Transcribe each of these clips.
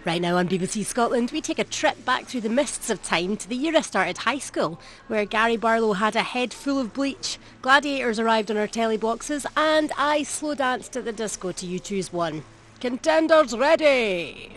Right now on BBC Scotland, we take a trip back through the mists of time to the year I started high school, where Gary Barlow had a head full of bleach, Gladiators arrived on our telly boxes, and I slow danced at the disco to U2's One. Contenders ready!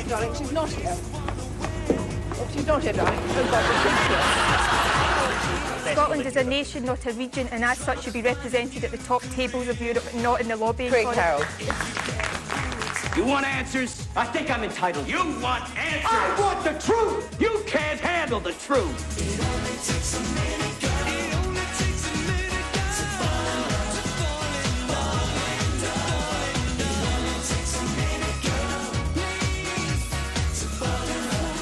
Darling, she's not here. Oh, she's not here, darling. Oh, God, she's here. Scotland is a nation, not a region, and as such should be represented at the top tables of Europe and not in the lobby. Craig Carroll. You want answers? I think I'm entitled. You want answers? I want the truth! You can't handle the truth! It only takes a minute, girl. It only takes a minute, girl. To fall in love, to fall in love, to fall in love. It only takes a minute, girl. To fall in love.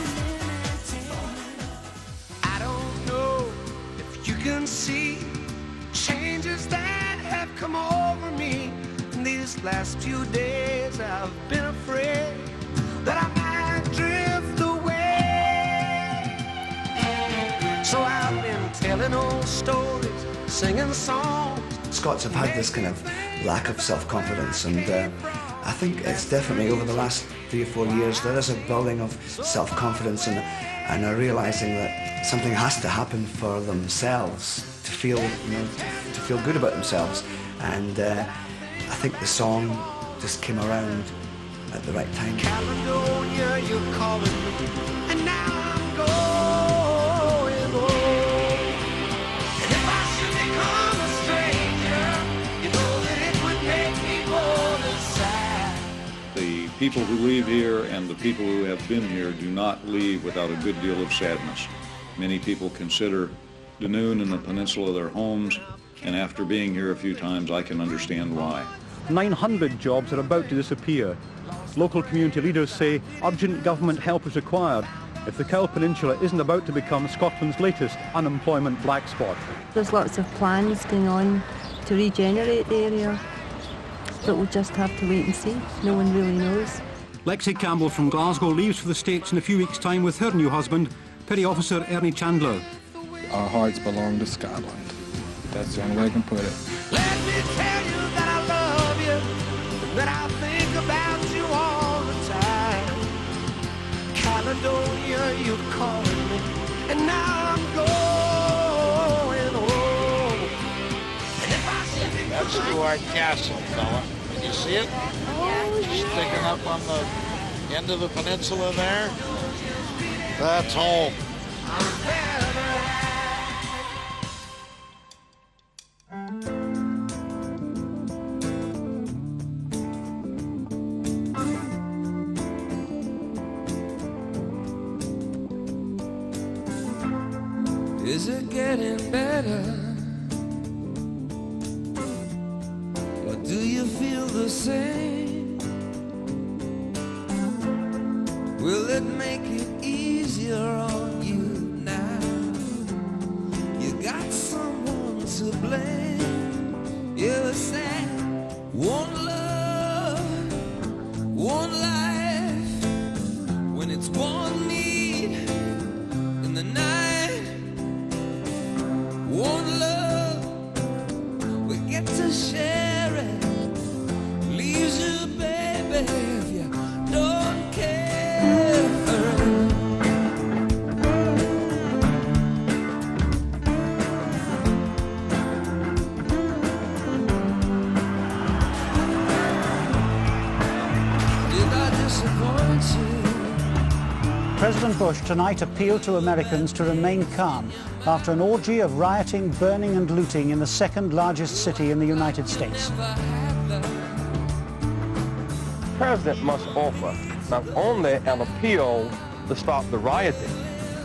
I don't know if you can see changes that have come over me. These last few days I've been afraid that I might drift away. So I've been telling old stories, singing songs. Scots have had this kind of lack of self-confidence, and I think it's definitely over the last 3 or 4 years there is a building of self-confidence and a realising that something has to happen for themselves to feel, to feel good about themselves. And I think the song just came around at the right time. Caledonia, you're calling me, and now I'm going home. And if I should become a stranger, you know that it would make me more than sad. The people who leave here and the people who have been here do not leave without a good deal of sadness. Many people consider Dunoon and the peninsula their homes, and after being here a few times, I can understand why. 900 jobs are about to disappear. Local community leaders say urgent government help is required if the Cowal Peninsula isn't about to become Scotland's latest unemployment black spot. There's lots of plans going on to regenerate the area, but we'll just have to wait and see. No one really knows. Lexi Campbell from Glasgow leaves for the States in a few weeks' time with her new husband, Petty Officer Ernie Chandler. Our hearts belong to Scotland. That's the only way I can put it. Let me tell you that I love you, that I think about you all the time. Caledonia, you're calling me, and now I'm going home. And if I should be That's Stuart Castle, fella. Can you see it? Sticking up on the end of the peninsula there. That's home. Is it getting better? Or do you feel the same? Will it make it easier on you now? You got someone to blame. You said one love, one life. When it's one need in the night, one love, we get to share it. Leaves you, baby, if you don't care. President Bush tonight appealed to Americans to remain calm after an orgy of rioting, burning and looting in the second largest city in the United States. The President must offer not only an appeal to stop the rioting,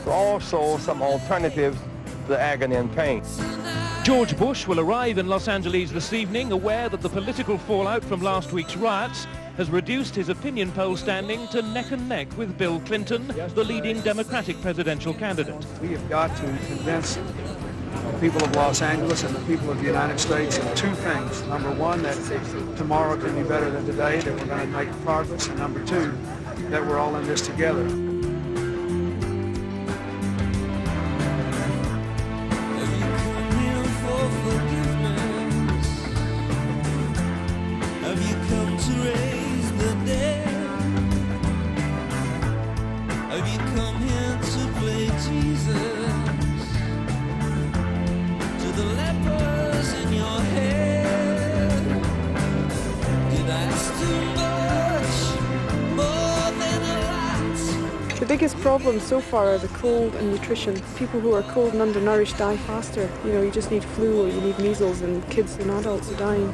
but also some alternatives to the agony and pain. George Bush will arrive in Los Angeles this evening, aware that the political fallout from last week's riots has reduced his opinion poll standing to neck and neck with Bill Clinton, the leading Democratic presidential candidate. We have got to convince the people of Los Angeles and the people of the United States of two things. Number one, that tomorrow can be better than today, that we're going to make progress, and number two, that we're all in this together. The biggest problem so far are the cold and nutrition. People who are cold and undernourished die faster. You know, you just need flu or you need measles, and kids and adults are dying.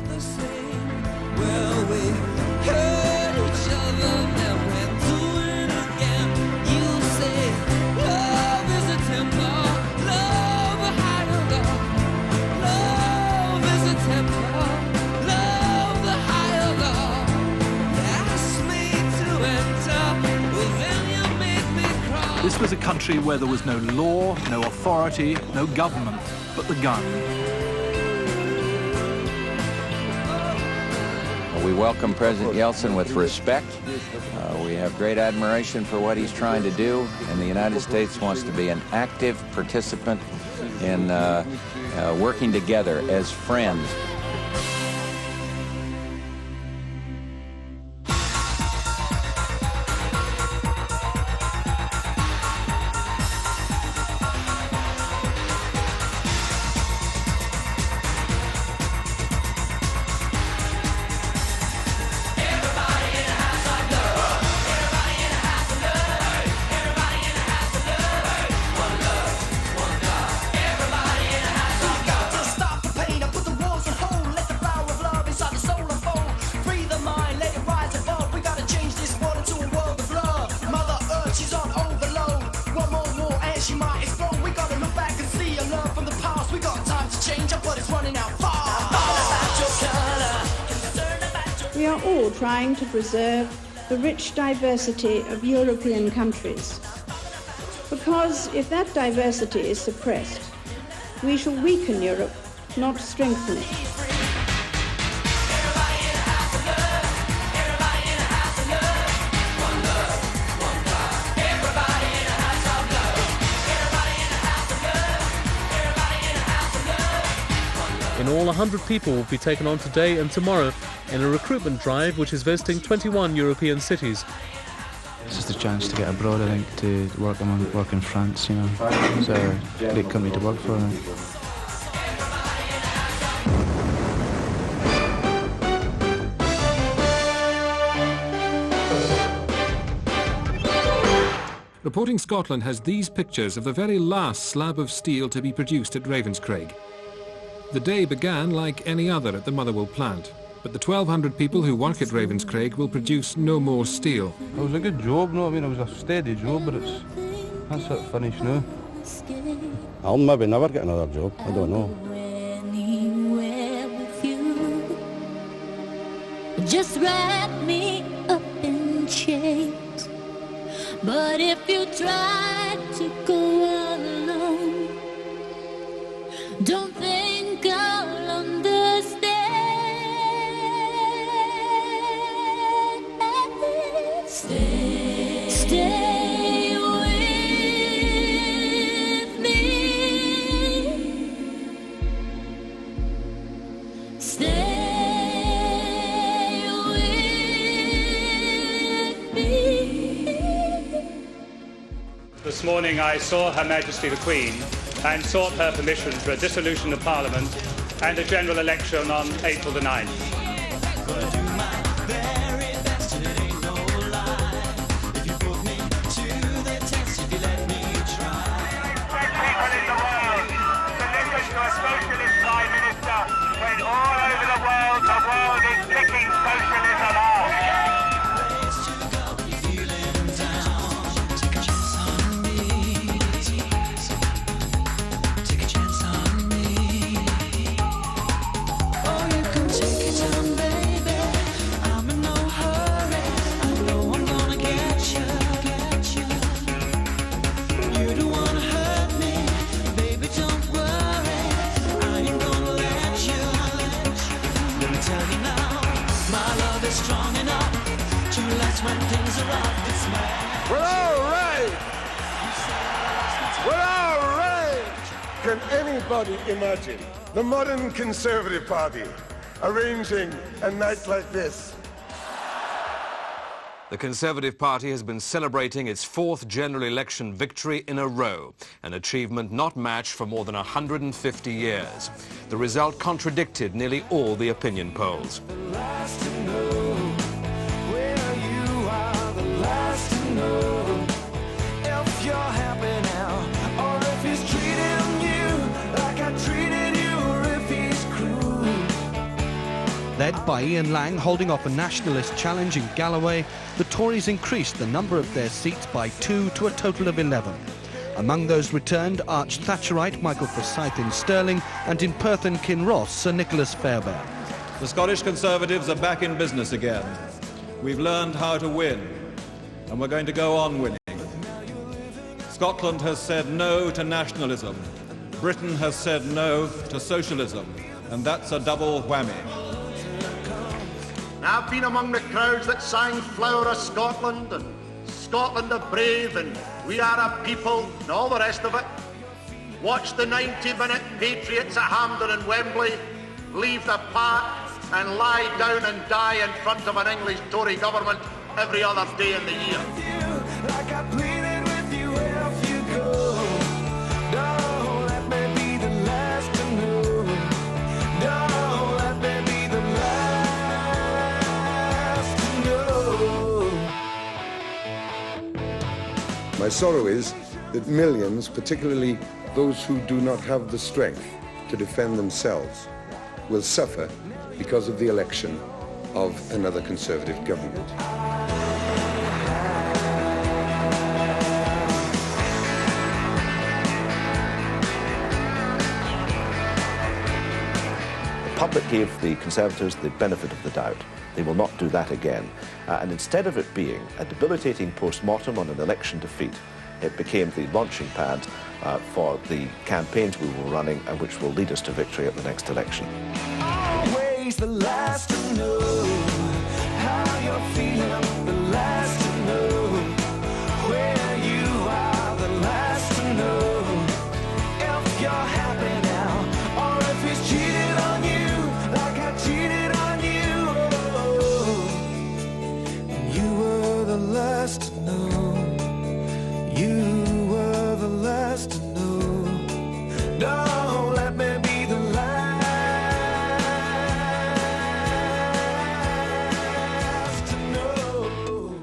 This was a country where there was no law, no authority, no government, but the gun. We welcome President Yeltsin with respect. We have great admiration for what he's trying to do, and the United States wants to be an active participant in working together as friends. We are all trying to preserve the rich diversity of European countries, because if that diversity is suppressed, we shall weaken Europe, not strengthen it. In all, 100 people will be taken on today and tomorrow in a recruitment drive which is visiting 21 European cities. It's just a chance to get abroad, I think, to work in France, you know. It's a great company to work for, I think. Reporting Scotland has these pictures of the very last slab of steel to be produced at Ravenscraig. The day began like any other at the Motherwell plant, but the 1,200 people who work at Ravenscraig will produce no more steel. It was a good job, no? I mean, it was a steady job, but that's it, finished now. I'll maybe never get another job, I don't know. Just wrap me up in chains, but if you try to go alone, don't think I'll understand. Stay with me. Stay with me. This morning I saw Her Majesty the Queen and sought her permission for a dissolution of Parliament and a general election on April the 9th. To Can anybody imagine the modern Conservative Party arranging a night like this? The Conservative Party has been celebrating its fourth general election victory in a row, an achievement not matched for more than 150 years. The result contradicted nearly all the opinion polls. Led by Ian Lang holding off a nationalist challenge in Galloway, the Tories increased the number of their seats by 2 to a total of 11. Among those returned, arch-Thatcherite Michael Forsyth in Stirling, and in Perth and Kinross, Sir Nicholas Fairbairn. The Scottish Conservatives are back in business again. We've learned how to win, and we're going to go on winning. Scotland has said no to nationalism. Britain has said no to socialism, and that's a double whammy. I've been among the crowds that sang Flower of Scotland and Scotland the Brave and We Are a People and all the rest of it. Watch the 90-minute Patriots at Hampden and Wembley leave the park and lie down and die in front of an English Tory government every other day in the year. My sorrow is that millions, particularly those who do not have the strength to defend themselves, will suffer because of the election of another Conservative government. The public gave the Conservatives the benefit of the doubt. They will not do that again. And instead of it being a debilitating post-mortem on an election defeat, it became the launching pad for the campaigns we were running and which will lead us to victory at the next election. Always the last to know how you're feeling, the last to know where you are, the last to know if you're happy now or if he's cheated on you like I cheated on you. You were the last to know. You were the last to know. Don't let me be the last to know.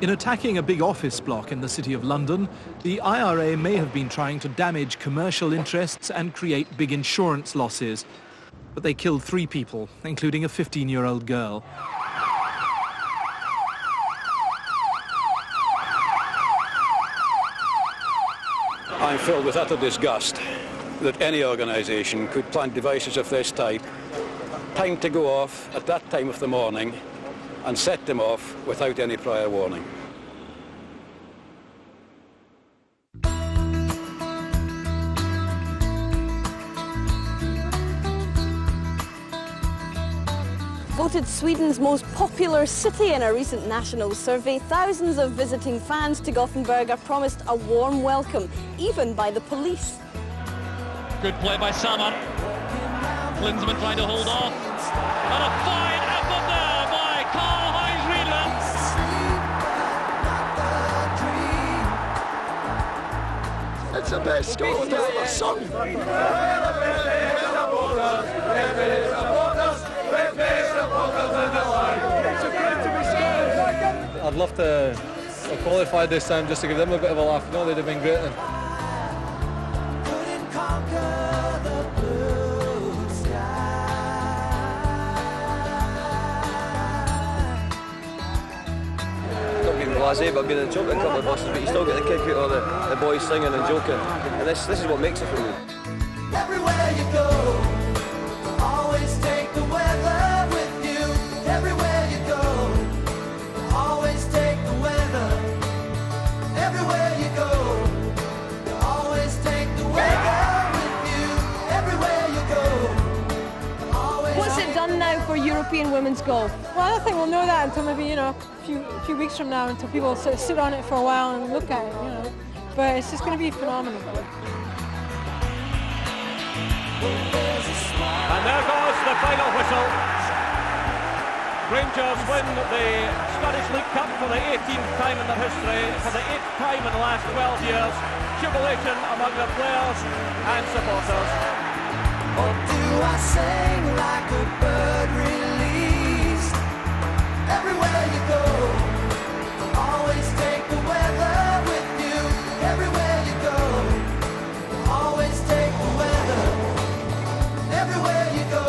In attacking a big office block in the City of London, the IRA may have been trying to damage commercial interests and create big insurance losses. But they killed 3 people, including a 15-year-old girl. I'm filled with utter disgust that any organisation could plant devices of this type, timed to go off at that time of the morning, and set them off without any prior warning. Voted Sweden's most popular city in a recent national survey, thousands of visiting fans to Gothenburg are promised a warm welcome, even by the police. Good play by Saman. Klinsmann trying to hold off. And a fine effort there by Karl-Heinz Riedler. It's the best goal I've ever sung. I'd love to have qualified this time just to give them a bit of a laugh. No, they'd have been great then. Not being blasé, but being in a joking couple of buses, but you still get the kick out of the boys singing and joking. And this is what makes it for me. Everywhere you go, always take the weather with you. Everywhere you go, always take the weather. Everywhere you go, always take the weather with you. Everywhere you go, always. What's it done now for European women's golf? Well, I don't think we'll know that until maybe, you know, a few weeks from now, until people sort of sit on it for a while and look at it, you know. But it's just going to be phenomenal. And there goes the final whistle. Rangers win the Scottish League Cup for the 18th time in their history, for the 8th time in the last 12 years. Jubilation among the players and supporters. Or do I sing like a bird released? Everywhere you go, always take the weather with you. Everywhere you go, always take the weather. Everywhere you go,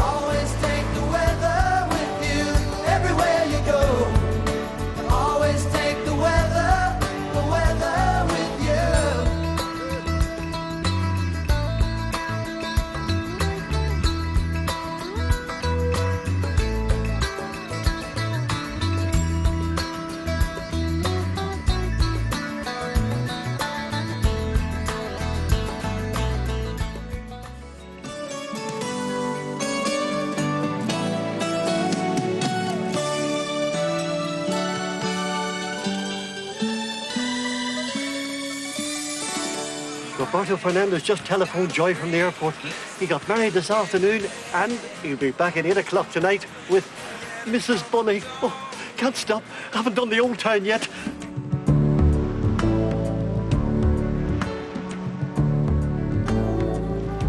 always take the weather with you. Everywhere you go, always take the weather with you. Roberto Fernandez just telephoned Joy from the airport. He got married this afternoon and he'll be back at 8 o'clock tonight with Mrs. Bunny. Oh, can't stop. Haven't done the Old Town yet.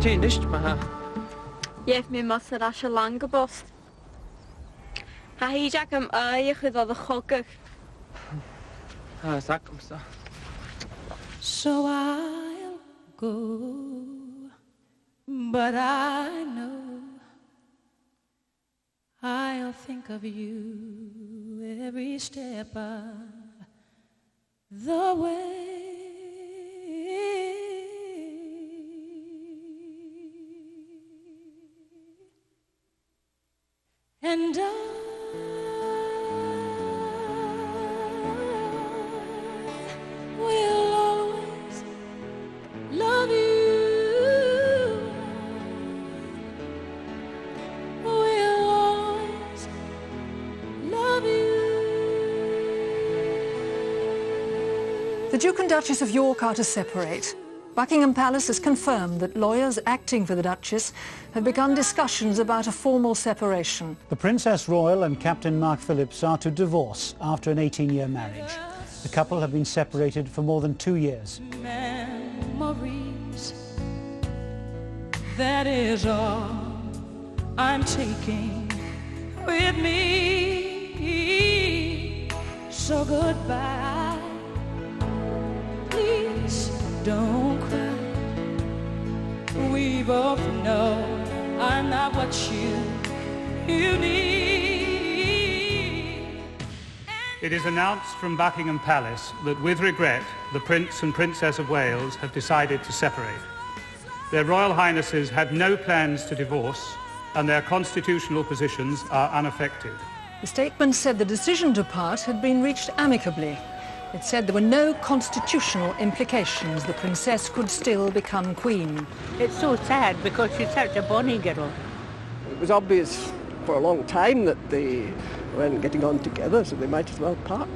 Ti'n nicht mehr. Jef mi mas ar asha langa bost. Ha hi jack am aich ydw oedd y chogach. Sag am so. So I'll go, but I know I'll think of you every step of the way. And will always love you. Will always love you. The Duke and Duchess of York are to separate. Buckingham Palace has confirmed that lawyers acting for the Duchess have begun discussions about a formal separation. The Princess Royal and Captain Mark Phillips are to divorce after an 18-year marriage. The couple have been separated for more than 2 years. Memories, that is all I'm taking with me. So goodbye, please don't cry. We both know I'm not what you need. It is announced from Buckingham Palace that with regret the Prince and Princess of Wales have decided to separate. Their Royal Highnesses have no plans to divorce and their constitutional positions are unaffected. The statement said the decision to part had been reached amicably. It said there were no constitutional implications. The princess could still become queen. It's so sad because she's such a bonny girl. It was obvious for a long time that they weren't getting on together, so they might as well part.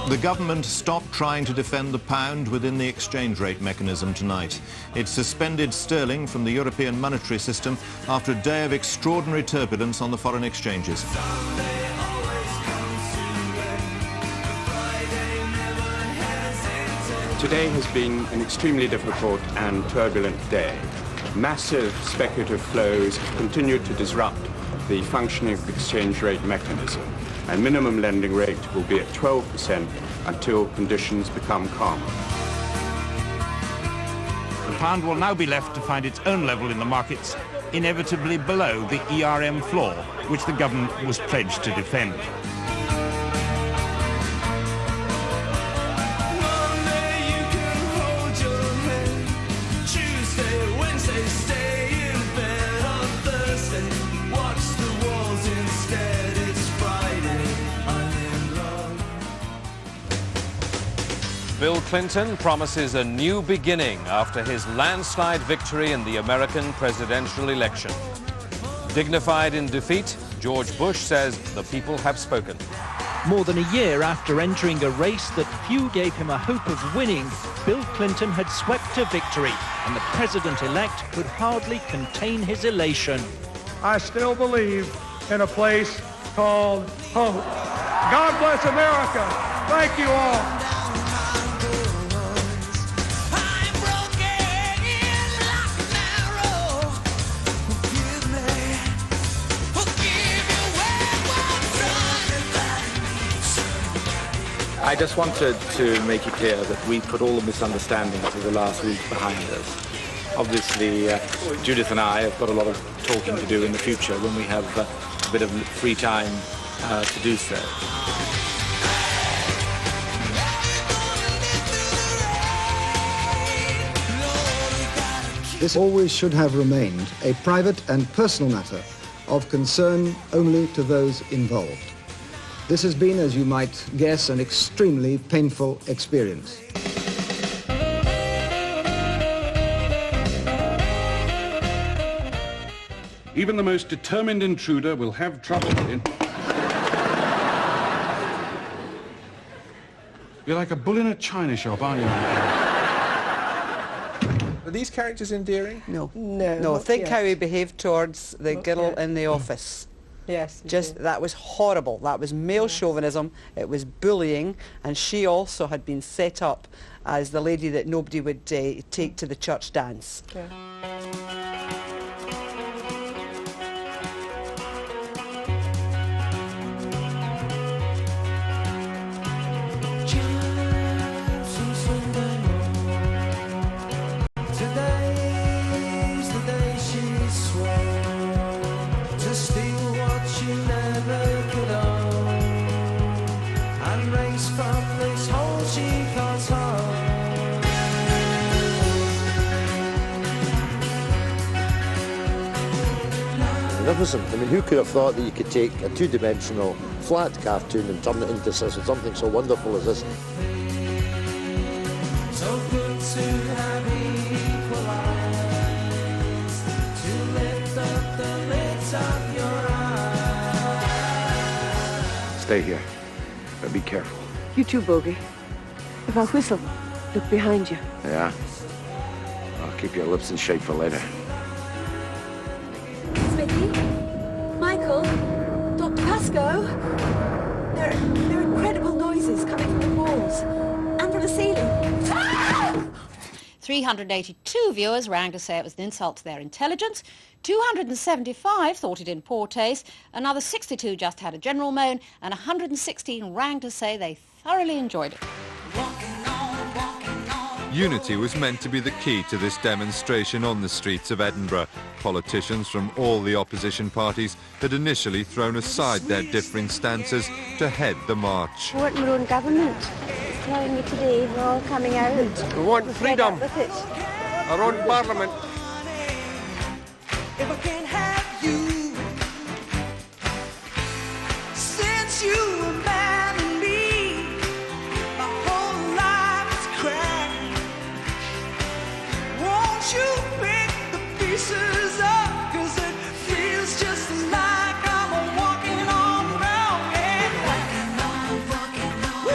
The government stopped trying to defend the pound within the exchange rate mechanism tonight. It suspended sterling from the European monetary system after a day of extraordinary turbulence on the foreign exchanges. Today has been an extremely difficult and turbulent day. Massive speculative flows have continued to disrupt the functioning of the exchange rate mechanism. and minimum lending rate will be at 12% until conditions become calmer. The pound will now be left to find its own level in the markets, inevitably below the ERM floor, which the government was pledged to defend. Bill Clinton promises a new beginning after his landslide victory in the American presidential election. Dignified in defeat, George Bush says the people have spoken. More than a year after entering a race that few gave him a hope of winning, Bill Clinton had swept to victory, and the president-elect could hardly contain his elation. I still believe in a place called hope. God bless America. Thank you all. I just wanted to make it clear that we put all the misunderstandings of the last week behind us. Obviously, Judith and I have got a lot of talking to do in the future when we have a bit of free time to do so. This always should have remained a private and personal matter of concern only to those involved. This has been, as you might guess, an extremely painful experience. Even the most determined intruder will have trouble in. You're like a bull in a china shop, aren't you? Are these characters endearing? No. No, think how he behaved towards the girl in the office. Yes. Just, that was horrible. That was male chauvinism. It was bullying. And she also had been set up as the lady that nobody would take to the church dance. Yeah. Magnificent. I mean, who could have thought that you could take a two-dimensional flat cartoon and turn it into something so wonderful as this? So good to have equal eyes, to lift up the lids of your eyes. Stay here, but be careful. You too, Bogey. If I whistle, look behind you. Yeah? I'll keep your lips in shape for later. Smithy? Michael? Dr. Pascoe? There are incredible noises coming from the walls and from the ceiling. 382 viewers rang to say it was an insult to their intelligence. 275 thought it in poor taste. Another 62 just had a general moan, and 116 rang to say they thoroughly enjoyed it. Unity was meant to be the key to this demonstration on the streets of Edinburgh. Politicians from all the opposition parties had initially thrown aside their differing stances to head the march. We want our own government. It's telling me today we're all coming out. We want freedom. With it. Our own parliament. If I can't have you, since you abandoned me, my whole life is cracked. Won't you pick the pieces up? 'Cause it feels just like I'm walking on round and walking on.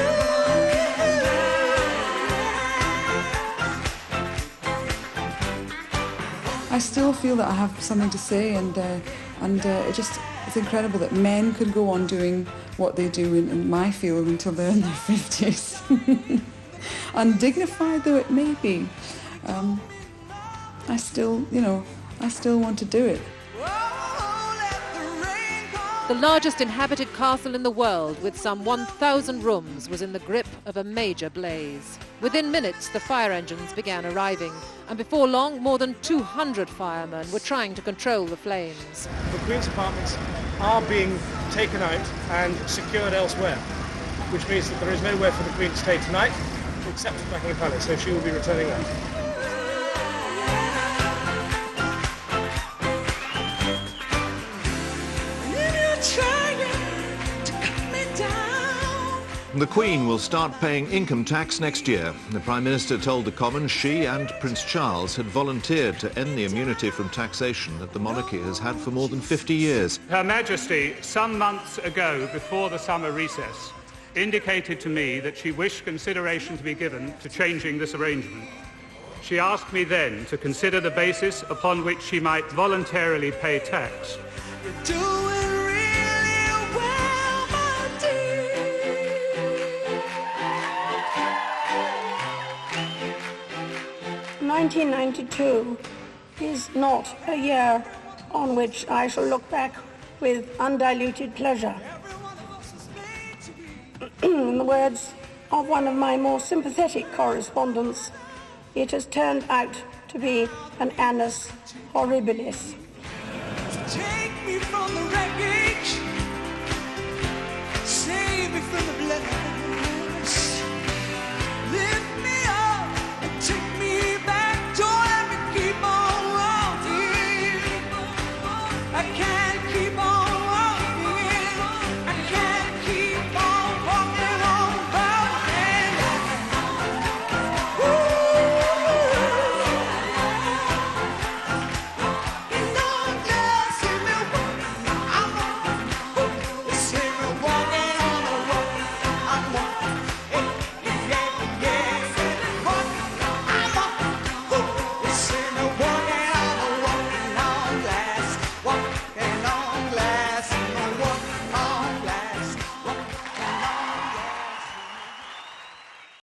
I still feel that I have something to say, and it's incredible that men could go on doing what they do in my field until they're in their 50s. Undignified though it may be, I still want to do it. The largest inhabited castle in the world, with some 1,000 rooms, was in the grip of a major blaze. Within minutes, the fire engines began arriving, and before long, more than 200 firemen were trying to control the flames. The Queen's apartments are being taken out and secured elsewhere, which means that there is nowhere for the Queen to stay tonight except at Buckingham Palace, so she will be returning there. The Queen will start paying income tax next year. The Prime Minister told the Commons she and Prince Charles had volunteered to end the immunity from taxation that the monarchy has had for more than 50 years. Her Majesty, some months ago, before the summer recess, indicated to me that she wished consideration to be given to changing this arrangement. She asked me then to consider the basis upon which she might voluntarily pay tax. "1992 is not a year on which I shall look back with undiluted pleasure. In the words of one of my more sympathetic correspondents, it has turned out to be an annus horribilis." Take me from the wreckage, save me from the